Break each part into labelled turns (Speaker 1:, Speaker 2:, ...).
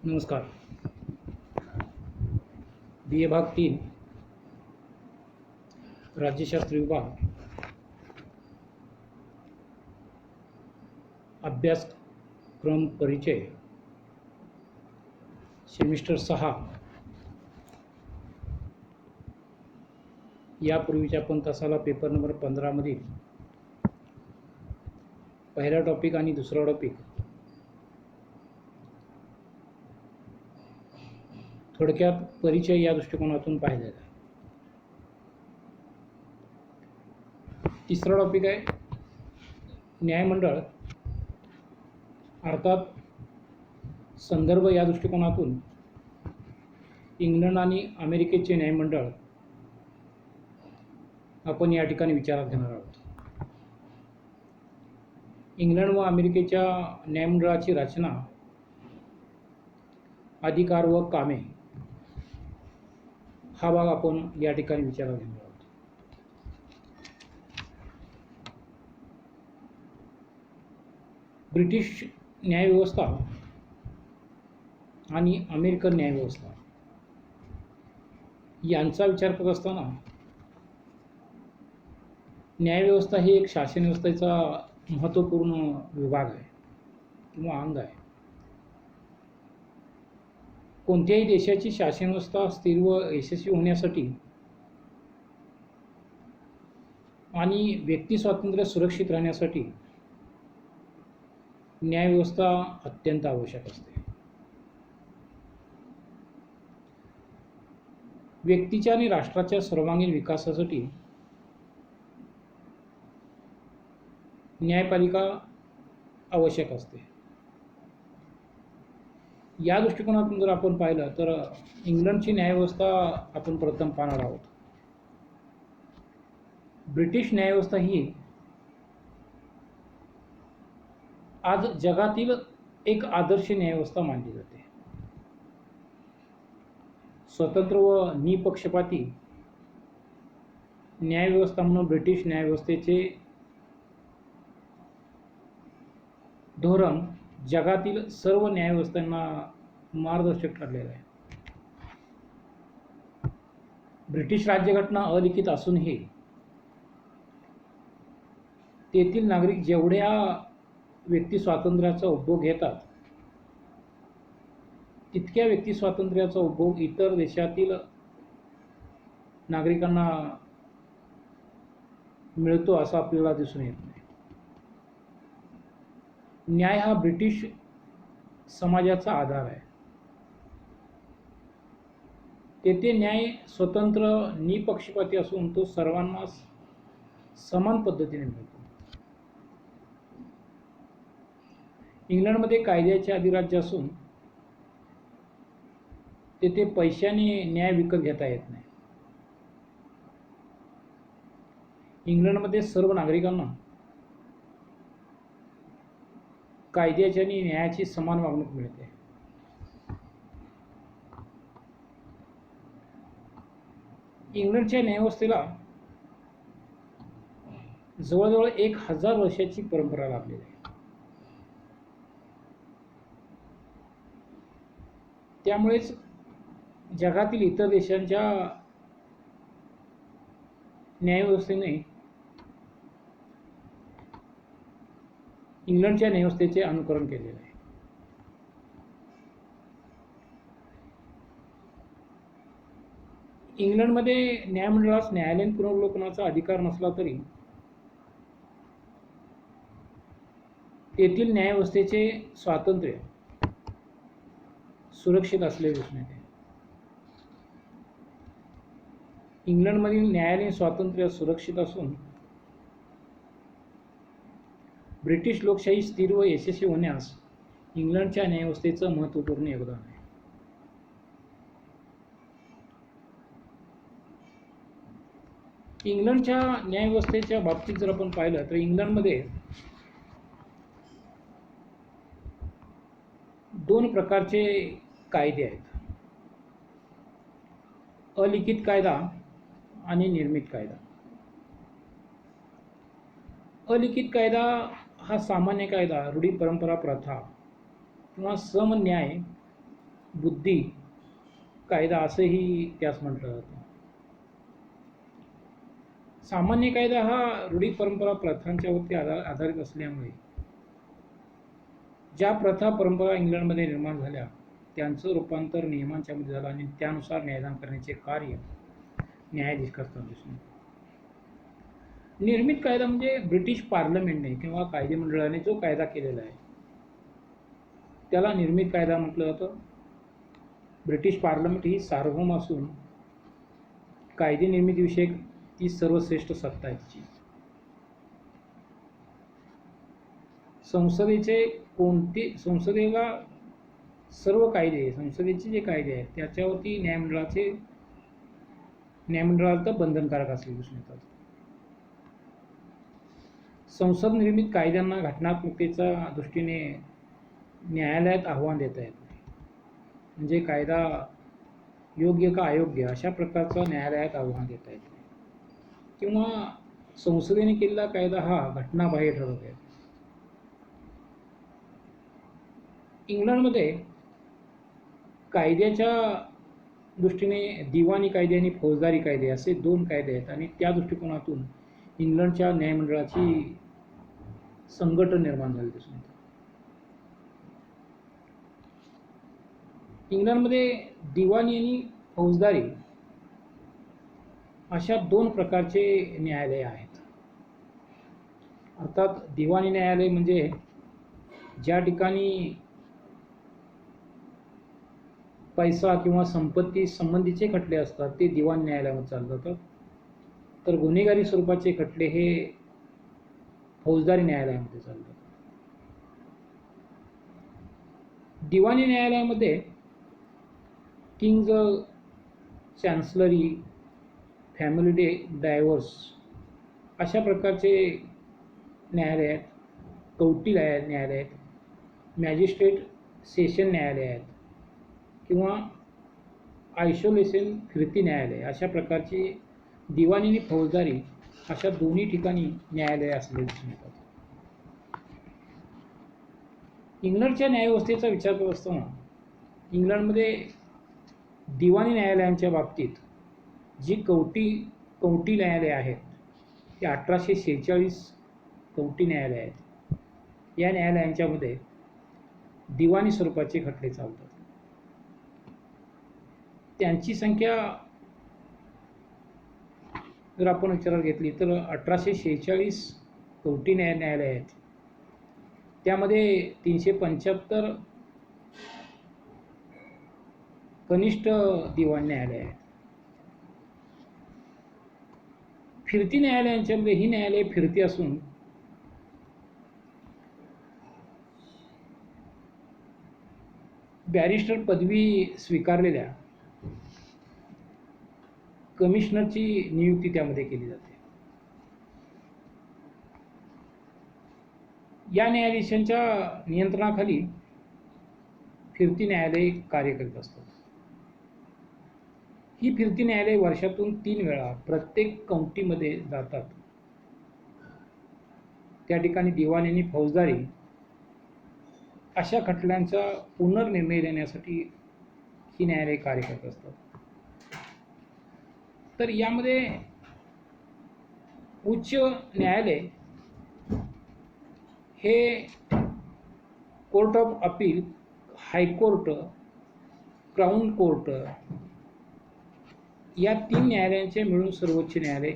Speaker 1: नमस्कार. बी ए भाग 3 राज्यशास्त्र विभाग अभ्यासक्रम परिचय सेमिस्टर 6 यापूर्वीच्या आपण तासाला पेपर नंबर 15 मधील पहिला टॉपिक आणि दुसरा टॉपिक थोडक्यात परिचय या दृष्टिकोनातून पाहिलेला आहे. तिसरा टॉपिक आहे न्यायमंडळ अर्थात संदर्भ या दृष्टिकोनातून इंग्लंड आणि अमेरिकेचे न्यायमंडळ आपण या ठिकाणी विचारात घेणार आहोत. इंग्लंड व अमेरिकेच्या न्यायमंडळाची रचना, अधिकार व कामे हा भाग आपण या ठिकाणी विचारात घेणार आहोत. ब्रिटिश न्यायव्यवस्था आणि अमेरिकन न्यायव्यवस्था यांचा विचार करत असताना न्यायव्यवस्था ही एक शासन व्यवस्थेचा महत्त्वपूर्ण विभाग आहे किंवा अंग आहे. कोणत्याही देशाची शासन व्यवस्था स्थिर व यशस्वी होण्यासाठी आणि व्यक्ती स्वातंत्र्य सुरक्षित राहण्यासाठी न्यायव्यवस्था अत्यंत आवश्यक असते. व्यक्तीच्या आणि राष्ट्राच्या सर्वांगीण विकासासाठी न्यायपालिका आवश्यक असते. या दृष्टिकोनातून जर आपण पाहिलं तर इंग्लंडची न्यायव्यवस्था आपण प्रथम पाहणार आहोत. ब्रिटिश न्यायव्यवस्था ही आज जगातील एक आदर्श न्यायव्यवस्था मानली जाते. स्वतंत्र व निपक्षपाती न्यायव्यवस्था म्हणून ब्रिटिश न्यायव्यवस्थेचे धोरण जगातील सर्व न्यायव्यवस्थांना मार्गदर्शक ठरलेलं आहे. ब्रिटिश राज्यघटना अलिखित असूनही तेथील नागरिक जेवढ्या व्यक्ती स्वातंत्र्याचा उपभोग घेतात तितक्या व्यक्ती स्वातंत्र्याचा उपभोग इतर देशातील नागरिकांना मिळतो असं आपल्याला दिसून येत नाही. न्याय हा ब्रिटिश समाजाचा आधार आहे. तेथे न्याय स्वतंत्र निपक्षपाती असून तो सर्वांना समान पद्धतीने मिळतो. इंग्लंडमध्ये कायद्याचे अधिराज्य असून तेथे पैशाने न्याय विकत घेता येत नाही. इंग्लंडमध्ये सर्व नागरिकांना कायद्याची आणि न्यायाची समान वागणूक मिळते. इंग्लंडच्या न्यायव्यवस्थेला जवळजवळ 1000 वर्षाची परंपरा लाभलेली आहे. त्यामुळेच जगातील इतर देशांच्या न्यायव्यवस्थेने इंग्लंडच्या न्यायव्यवस्थेचे अनुकरण केलेले आहे. इंग्लंडमध्ये न्यायमंडळास न्यायालयीन पुनर्वलोकनाचा अधिकार नसला तरी तेथील न्यायव्यवस्थेचे स्वातंत्र्य सुरक्षित असलेले दिसून येते. इंग्लंडमधील न्यायालयीन स्वातंत्र्य सुरक्षित असून ब्रिटिश लोकशाही स्थिर व यशस्वी होण्यास इंग्लंडच्या न्यायव्यवस्थेचं महत्त्वपूर्ण योगदान आहे. इंग्लंडच्या न्यायव्यवस्थेच्या बाबतीत जर आपण पाहिलं तर इंग्लंडमध्ये 2 प्रकारचे कायदे आहेत. अलिखित कायदा आणि निर्मित कायदा. अलिखित कायदा हा सामान्य कायदा, रूढी, परंपरा, प्रथा किंवा सम न्याय बुद्धी कायदा असंही त्यास म्हटलं जातं. सामान्य कायदा हा रूढी परंपरा प्रथांच्यावरती आधारित असल्यामुळे ज्या प्रथा परंपरा इंग्लंडमध्ये निर्माण झाल्या त्यांचं रूपांतर नियमांच्या मध्ये झालं आणि त्यानुसार न्यायदान करण्याचे कार्य न्यायाधीश करतात दिसून. निर्मित कायदा म्हणजे ब्रिटिश पार्लमेंटने किंवा कायदेमंडळाने जो कायदा केलेला आहे त्याला निर्मित कायदा म्हटलं जातं. ब्रिटिश पार्लमेंट ही सार्वभौम असून कायदे निर्मितीविषयक ती सर्वश्रेष्ठ सत्ता आहे तिची. संसदेला सर्व कायदे संसदेचे जे कायदे आहेत त्याच्यावरती न्यायमंडळाला तर बंधनकारक असले दिसून येतात. संसद निर्मित कायद्यांना घटनात्मकतेच्या दृष्टीने न्यायालयात आव्हान देता येते. म्हणजे कायदा योग्य का अयोग्य अशा प्रकारचं न्यायालयात आव्हान देता येते किंवा संसदेने केलेला कायदा हा घटनाबाह्य ठरवता येतो. इंग्लंडमध्ये कायद्याच्या दृष्टीने दिवाणी कायदे आणि फौजदारी कायदे असे दोन कायदे आहेत आणि त्या दृष्टिकोनातून इंग्लंडच्या न्यायमंडळाची संघटन निर्माण झाली दिसून येते. इंग्लंडमध्ये दिवाणी आणि फौजदारी अशा दोन प्रकारचे न्यायालय आहेत. अर्थात दिवाणी न्यायालय म्हणजे ज्या ठिकाणी पैसा किंवा संपत्ती संबंधीचे खटले असतात ते दिवाणी न्यायालयामध्ये चालत जातात. तर गुन्हेगारी स्वरूपाचे खटले हे फौजदारी न्यायालयामध्ये चालतात. दिवाणी न्यायालयामध्ये किंग्ज चॅन्सलरी, फॅमिली डायव्होर्स अशा प्रकारचे न्यायालय आहेत. कवटी न्यायालय आहेत, मॅजिस्ट्रेट सेशन न्यायालय आहेत किंवा आयसोलेशन फिरती न्यायालय अशा प्रकारची दिवाणी आणि फौजदारी अशा दोन्ही ठिकाणी न्यायालय असले दिसून येतात. इंग्लंडच्या न्यायव्यवस्थेचा विचार करत असताना इंग्लंडमध्ये दिवाणी न्यायालयांच्या बाबतीत जी कवटी न्यायालय आहेत ते 1846 कवटी न्यायालय आहेत. या न्यायालयांच्यामध्ये दिवाणी स्वरूपाचे खटले चालतात. त्यांची संख्या जर आपण विचारात घेतली तर 1846 कवटी न्यायालय आहेत. त्यामध्ये 375 कनिष्ठ दिवाण न्यायालय आहेत. फिरती न्यायालयांच्यामध्ये ही न्यायालये फिरती असून बॅरिस्टर पदवी स्वीकारलेल्या कमिशनरची नियुक्ती त्यामध्ये केली जाते. या न्यायाधीशांच्या नियंत्रणाखाली फिरती न्यायालये कार्य करीत असतात. ही फिरती न्यायालये वर्षातून 3 वेळा प्रत्येक काउंटीमध्ये जातात. त्या ठिकाणी दिवाणी आणि फौजदारी अशा खटल्यांचा पुनर्निर्णय देण्यासाठी ही न्यायालये कार्य करत असतात. तर यामध्ये उच्च न्यायालय हे court of appeal, high court, crown court या 3 न्यायालयांचे मिळून सर्वोच्च न्यायालय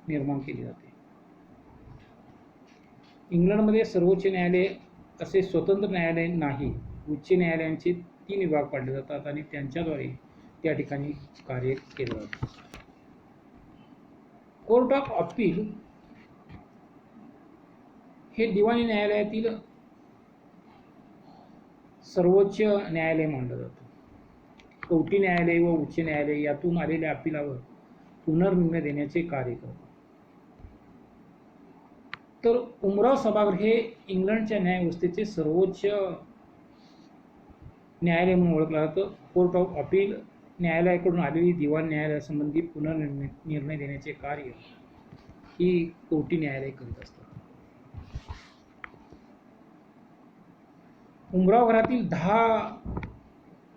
Speaker 1: निर्माण केले जाते. इंग्लंडमध्ये सर्वोच्च न्यायालय असे स्वतंत्र न्यायालय नाही. उच्च न्यायालयांचे 3 विभाग पाडले जातात आणि त्यांच्याद्वारे त्या ठिकाणी कार्य केलं जातं. कोर्ट ऑफ अपील हे दिवाणी न्यायालयातील सर्वोच्च न्यायालय मानलं जातं. कवटी न्यायालय व उच्च न्यायालय यातून आलेल्या अपिलावर पुनर्निर्णय देण्याचे कार्य करतं. तर उमराव सभागृह हे इंग्लंडच्या न्यायव्यवस्थेचे सर्वोच्च न्यायालय म्हणून ओळखलं जातं. कोर्ट ऑफ अपील न्यायालयाकडून आलेली दिवाण न्यायालयासंबंधी पुनर्निर्णय देण्याचे कार्य ही कवटी न्यायालय करीत असतात. उमराव घरातील 10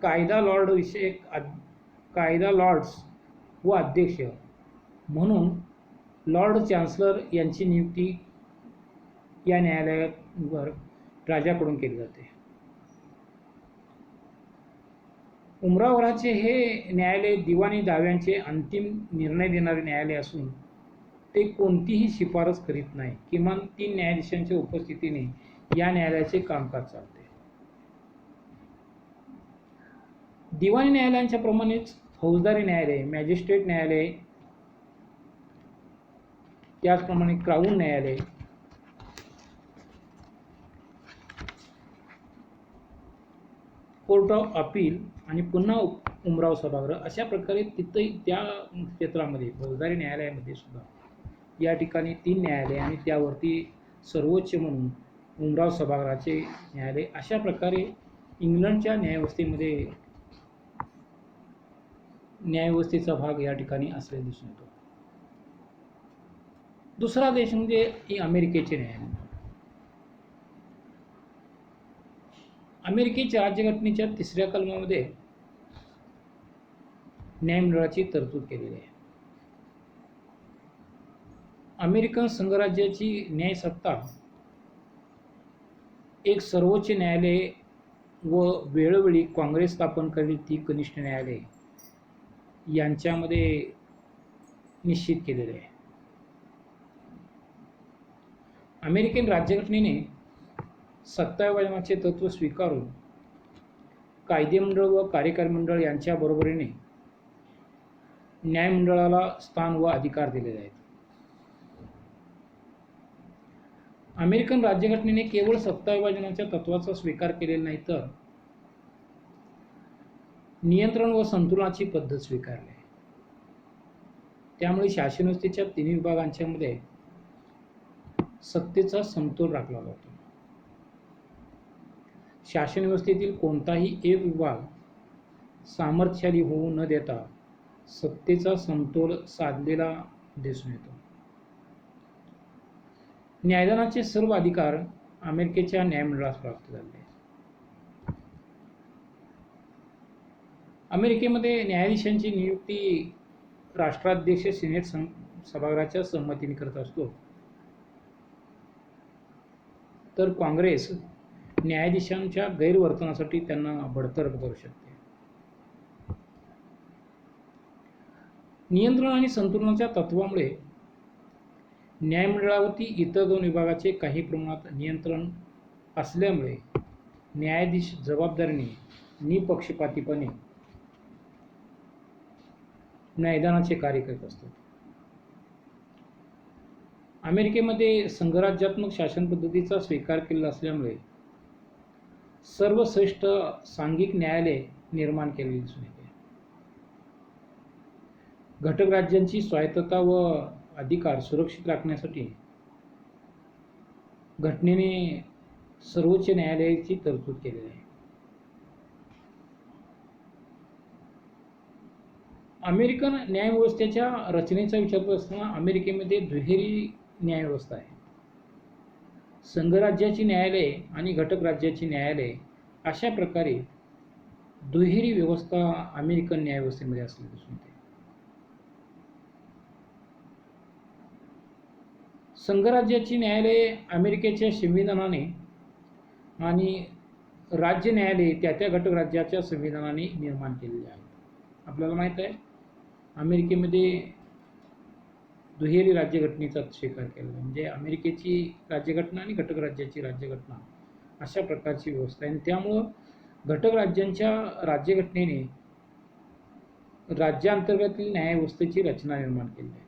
Speaker 1: कायदा लॉर्ड कायदा लॉर्ड्स व अध्यक्ष म्हणून लॉर्ड चान्सलर यांची नियुक्ती या न्यायालयावर राजाकडून केली जाते. उमरावराचे हे न्यायालय दिवाणी दाव्यांचे अंतिम निर्णय देणारे न्यायालय असून ते कोणतीही शिफारस करीत नाही. किमान 3 न्यायाधीशांच्या उपस्थितीने या न्यायालयाचे कामकाज चालते. दिवाणी न्यायालयांच्या प्रमाणेच फौजदारी न्यायालय, मॅजिस्ट्रेट न्यायालय, त्याचप्रमाणे क्राऊन न्यायालय, कोर्ट ऑफ अपील आणि पुन्हा उमराव सभागृह अशा प्रकारे तिथे त्या क्षेत्रामध्ये फौजदारी न्यायालयामध्ये सुद्धा या ठिकाणी 3 न्यायालय आणि त्यावरती सर्वोच्च म्हणून उमराव सभागृहाचे न्यायालय अशा प्रकारे इंग्लंडच्या न्यायव्यवस्थेचा भाग या ठिकाणी असलेला दिसून येतो. दुसरा देश म्हणजे अमेरिकेचे न्यायालय. अमेरिकेच्या राज्यघटनेच्या 3ऱ्या कलमामध्ये न्यायमंडळाची तरतूद केलेली आहे. अमेरिकन संघराज्याची न्यायसत्ता एक सर्वोच्च न्यायालय व वेळोवेळी काँग्रेस स्थापन करेल ती कनिष्ठ न्यायालय यांच्यामध्ये निश्चित केलेले आहे. अमेरिकन राज्यघटनेने सत्ताविभाजनाचे तत्त्व स्वीकारून कायदेमंडळ व कार्यकारी मंडळ यांच्या बरोबरीने न्यायमंडळाला स्थान व अधिकार दिलेले आहेत. अमेरिकन राज्यघटनेने केवळ सत्ताविभाजनाच्या तत्त्वाचा स्वीकार केलेला नाही तर नियंत्रण व संतुलनाची पद्धत स्वीकारली आहे. त्यामुळे शासन व्यवस्थेच्या 3 विभागांच्या मध्ये सत्तेचा समतोल राखला जातो. शासन व्यवस्थेतील कोणताही एक विभाग सामर्थ्यशाली होऊ न देता सत्तेचा समतोल साधलेला दिसून येतो. न्यायदानाचे सर्व अधिकार अमेरिकेच्या न्यायमंडळास प्राप्त झाले. अमेरिकेमध्ये न्यायाधीशांची नियुक्ती राष्ट्राध्यक्ष सिनेट सभागृहाच्या संमतीने करत असतो, तर काँग्रेस न्यायाधीशांच्या गैरवर्तनासाठी त्यांना बडतर्फ करू शकते. नियंत्रण आणि संतुलनाच्या तत्त्वामुळे न्यायमंडळावरती इतर 2 विभागाचे काही प्रमाणात नियंत्रण असल्यामुळे न्यायाधीश जबाबदारीने निपक्षपातीपणे न्यायदानाचे कार्य करत असतात. अमेरिकेमध्ये संघराज्यात्मक शासन पद्धतीचा स्वीकार केलेला असल्यामुळे सर्वश्रेष्ठ सांघिक न्यायालय निर्माण केलेले दिसून येते. घटक राज्यांची स्वायत्तता व अधिकार सुरक्षित राखण्यासाठी घटनेने सर्वोच्च न्यायालयाची तरतूद केलेली आहे. अमेरिकन न्यायव्यवस्थेच्या रचनेचा विचार करत असताना अमेरिकेमध्ये दुहेरी न्यायव्यवस्था आहे. संघराज्याची न्यायालये आणि घटक राज्याची न्यायालये अशा प्रकारे दुहेरी व्यवस्था अमेरिकन न्यायव्यवस्थेमध्ये असली दिसून येते. संघराज्याची न्यायालये अमेरिकेच्या संविधानाने आणि राज्य न्यायालये त्या घटक राज्याच्या संविधानाने निर्माण केलेली आहेत. आपल्याला माहीत आहे अमेरिकेमध्ये दुहेरी राज्यघटनेचा स्वीकार केला, म्हणजे अमेरिकेची राज्यघटना आणि घटक राज्याची राज्यघटना अशा प्रकारची व्यवस्था आहे. आणि त्यामुळं घटक राज्यांच्या राज्यघटनेने राज्यांतर्गतील न्यायव्यवस्थेची रचना निर्माण केली आहे.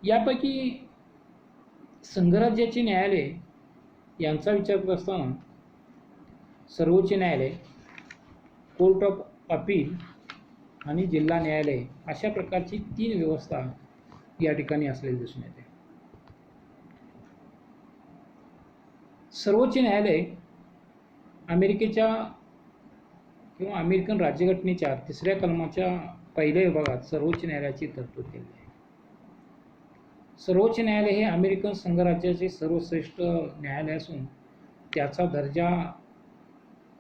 Speaker 1: यापैकी संघराज्याची न्यायालय यांचा विचार करत असताना सर्वोच्च न्यायालय, कोर्ट ऑफ अपील आणि जिल्हा न्यायालय अशा प्रकारची 3 व्यवस्था या ठिकाणी असलेली दिसून येते. सर्वोच्च न्यायालय अमेरिकेच्या किंवा अमेरिकन राज्यघटनेच्या 3ऱ्या कलमाच्या 1ल्या विभागात सर्वोच्च न्यायालयाची तरतूद केली आहे. सर्वोच्च न्यायालय हे अमेरिकन संघराज्याचे सर्वश्रेष्ठ न्यायालय असून त्याचा दर्जा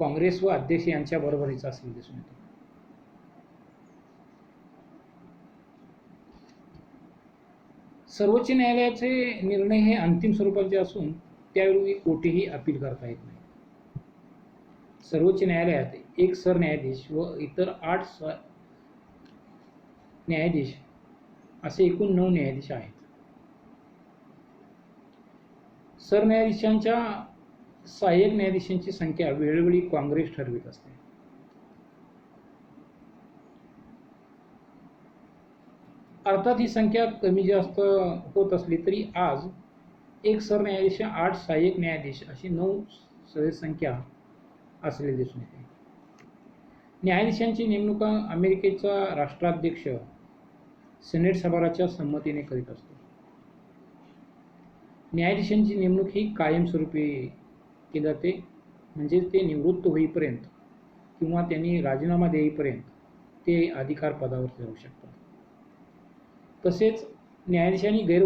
Speaker 1: काँग्रेस व अध्यक्ष यांच्या बरोबरीचा असलेला दिसून येतो. सर्वोच्च न्यायालयाचे निर्णय हे अंतिम स्वरूपाचे असून त्यावेळी कोठेही अपील करता येत नाही. सर्वोच्च न्यायालयात एक सरन्यायाधीश व इतर 8 न्यायाधीश असे एकूण 9 न्यायाधीश आहेत. सरन्यायाधीशांच्या सहाय्यक न्यायाधीशांची संख्या वेळोवेळी काँग्रेस ठरवित असते. अर्थात ही संख्या कमी जास्त होत असली तरी आज एक सरन्यायाधीश 8 सहाय्यक न्यायाधीश अशी 9 सदस्य संख्या असलेली दिसून येते. न्यायाधीशांची नेमणूक अमेरिकेचा राष्ट्राध्यक्ष सिनेट सभागृहाच्या संमतीने करीत असतो. न्यायाधीशांची नेमणूक ही कायमस्वरूपी केली जाते, म्हणजे ते निवृत्त होईपर्यंत किंवा त्यांनी राजीनामा देईपर्यंत ते अधिकार पदावर राहू शकतात. तसेच न्यायाधीशांनी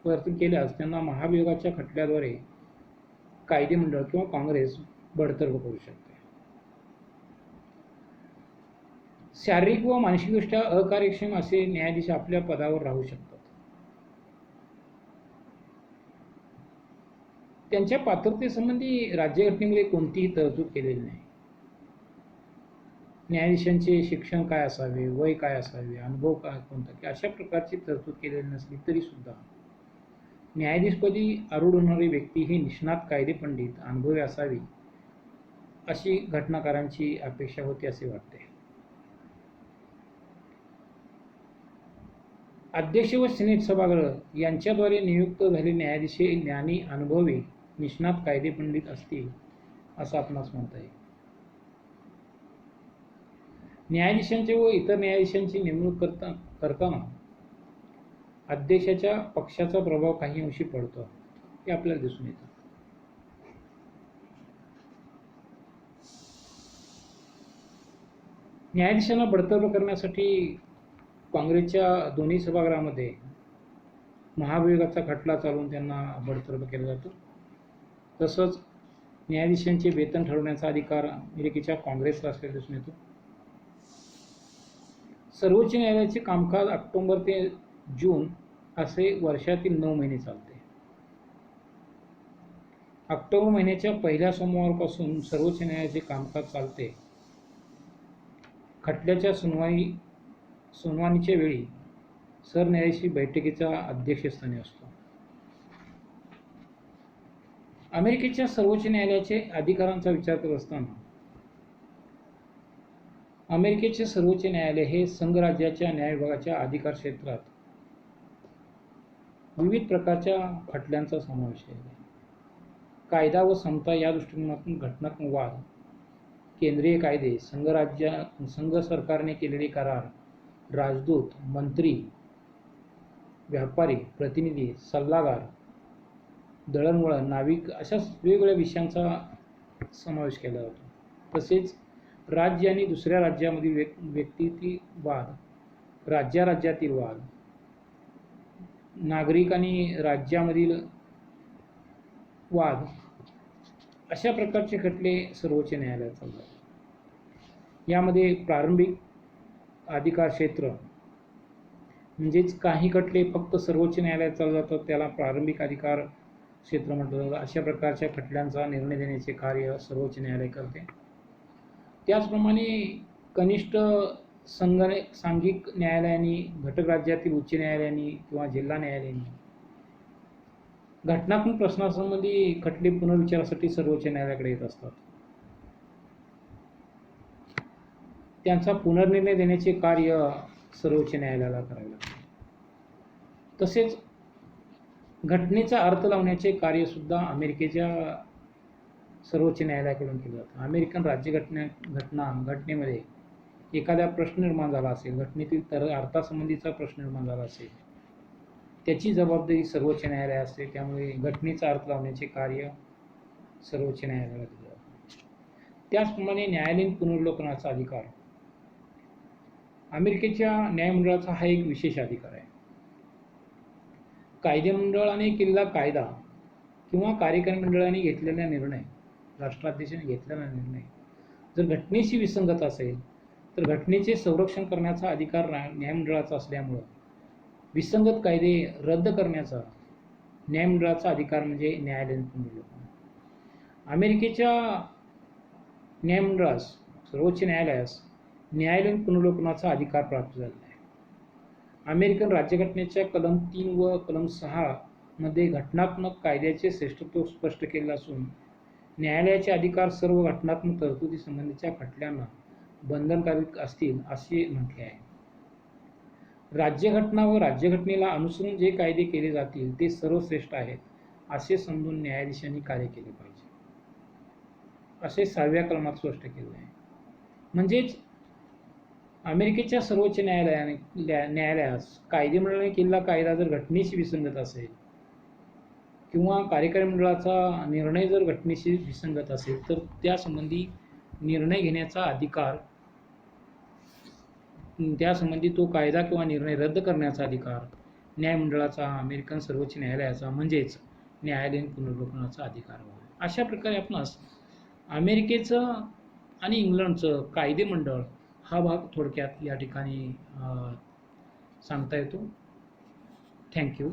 Speaker 1: वर्तन केल्यास त्यांना महाभियोगाच्या खटल्याद्वारे कायदेमंडळ किंवा काँग्रेस बडतर्फ करू शकते. शारीरिक व मानसिकदृष्ट्या अकार्यक्षम असे न्यायाधीश आपल्या पदावर राहू शकतात. त्यांच्या पात्रतेसंबंधी राज्यघटनेमध्ये कोणतीही तरतूद केलेली नाही. न्यायाधीशांचे शिक्षण काय असावे, वय काय असावे, अनुभव काय कोणता अशा प्रकारची तरतूद केलेली नसली तरी सुद्धा न्यायाधीशपदी आरूढ होणारी व्यक्ती ही निष्णात कायदेपंडित अनुभवी असावी अशी घटनाकारांची अपेक्षा होती असे वाटते. अध्यक्ष व सिनेट सभागृह यांच्याद्वारे नियुक्त झालेले न्यायाधीश हे ज्ञानी, अनुभवी, निष्णात कायदेपंडित असतील असं आपणास म्हणता येईल. न्यायाधीशांचे व इतर न्यायाधीशांची नेमणूक करताना अध्यक्षाच्या पक्षाचा प्रभाव काही अंशी पडतो हे आपल्याला दिसून येतं. न्यायाधीशांना बडतर्फ करण्यासाठी काँग्रेसच्या दोन्ही सभागृहामध्ये महाभियोगाचा खटला चालवून त्यांना बडतर्फ केला जातो. तसंच न्यायाधीशांचे वेतन ठरवण्याचा अधिकार अमेरिकेच्या काँग्रेसला असलेला दिसून येतो. सर्वोच्च न्यायालयाचे कामकाज ऑक्टोबर ते जून असे वर्षातील 9 महिने चालते. ऑक्टोबर महिन्याच्या पहिल्या सोमवारपासून सर्वोच्च न्यायालयाचे कामकाज चालते. खटल्याच्या सुनावणीच्या वेळी सरन्यायाधीश बैठकीच्या अध्यक्षस्थानी असतो. अमेरिकेच्या सर्वोच्च न्यायालयाचे अधिकारांचा विचार करत असताना अमेरिकेचे सर्वोच्च न्यायालय हे संघराज्याच्या न्यायविभागाच्या अधिकार क्षेत्रात विविध प्रकारच्या खटल्यांचा समावेश आहे. कायदा व समता या दृष्टिकोनातून घटनात्मक वाद, केंद्रीय कायदे, संघ सरकारने केलेले करार, राजदूत, मंत्री, व्यापारी, प्रतिनिधी, सल्लागार, दळणवळण, नाविक अशा वेगवेगळ्या विषयांचा समावेश केला जातो. तसेच राज्य आणि दुसऱ्या राज्यामधील व्यक्तीतील वाद, राज्यातील वाद, नागरिक आणि राज्यामधील वाद अशा प्रकारचे खटले सर्वोच्च न्यायालयात चालतात. यामध्ये प्रारंभिक अधिकार क्षेत्र म्हणजेच काही खटले फक्त सर्वोच्च न्यायालयात चालू जातात, त्याला प्रारंभिक अधिकार क्षेत्र म्हटलं जातं. अशा प्रकारच्या खटल्यांचा निर्णय देण्याचे कार्य सर्वोच्च न्यायालय करते. त्याचप्रमाणे कनिष्ठ सांघिक न्यायालयांनी, घटक राज्यातील उच्च न्यायालयांनी किंवा जिल्हा न्यायालयांनी घटनात्मक प्रश्नासंबंधी खटले पुनर्विचारासाठी सर्वोच्च न्यायालयाकडे येत असतात. त्यांचा पुनर्निर्णय देण्याचे कार्य सर्वोच्च न्यायालयाला करावे लागते. तसेच घटनेचा अर्थ लावण्याचे कार्य सुद्धा अमेरिकेच्या सर्वोच्च न्यायालयाकडून केलं जातं. अमेरिकन घटनेमध्ये एखादा प्रश्न निर्माण झाला असेल, घटनेतील अर्थासंबंधीचा प्रश्न निर्माण झाला असेल, त्याची जबाबदारी सर्वोच्च न्यायालय असते. त्यामुळे घटनेचा अर्थ लावण्याचे कार्य सर्वोच्च न्यायालयाला दिले जाते. त्याचप्रमाणे न्यायालयीन पुनर्वलोकनाचा अधिकार अमेरिकेच्या न्यायमंडळाचा हा एक विशेष अधिकार आहे. कायदेमंडळाने केलेला कायदा किंवा कार्यकारी मंडळाने घेतलेला निर्णय राष्ट्राध्यक्षाने घेतलेला निर्णय जर घटनेशी विसंगत असेल तर घटनेचे संरक्षण करण्याचा अधिकार न्यायमंडळाचा असल्यामुळं विसंगत कायदे रद्द करण्याचा न्यायमंडळाचा अधिकार म्हणजे न्यायालयीन पुनर्विलोकन. अमेरिकेच्या न्यायमंडळास, सर्वोच्च न्यायालयास न्यायालयीन पुनर्विलोकनाचा अधिकार प्राप्त झाला आहे. अमेरिकन राज्यघटनेच्या कलम 3 व कलम 6 मध्ये घटनात्मक कायद्याचे श्रेष्ठत्व स्पष्ट केले असून न्यायालयाचे अधिकार सर्व घटनात्मक तरतुदी संबंधीच्या खटल्यांना बंधनकारक असतील असे म्हटले आहे. राज्यघटना व राज्यघटनेला अनुसरून जे कायदे केले जातील ते सर्वश्रेष्ठ आहेत असे समजून न्यायाधीशांनी कार्य केले पाहिजे, असे 6व्या कलमात स्पष्ट केले आहे. म्हणजेच अमेरिकेच्या सर्वोच्च न्यायालयास कायदेमंडळाने केलेला कायदा जर घटनेशी विसंगत असेल किंवा कार्यकारी मंडळाचा निर्णय जर घटनेशी विसंगत असेल तर त्यासंबंधी निर्णय घेण्याचा अधिकार, त्यासंबंधी तो कायदा किंवा निर्णय रद्द करण्याचा अधिकार न्यायमंडळाचा, अमेरिकन सर्वोच्च न्यायालयाचा म्हणजेच न्यायालयीन पुनर्विलोकनाचा अधिकार आहे. अशा प्रकारे आपणास अमेरिकेचं आणि इंग्लंडचं कायदेमंडळ हा भाग थोडक्यात या ठिकाणी सांगता येतो. थँक्यू.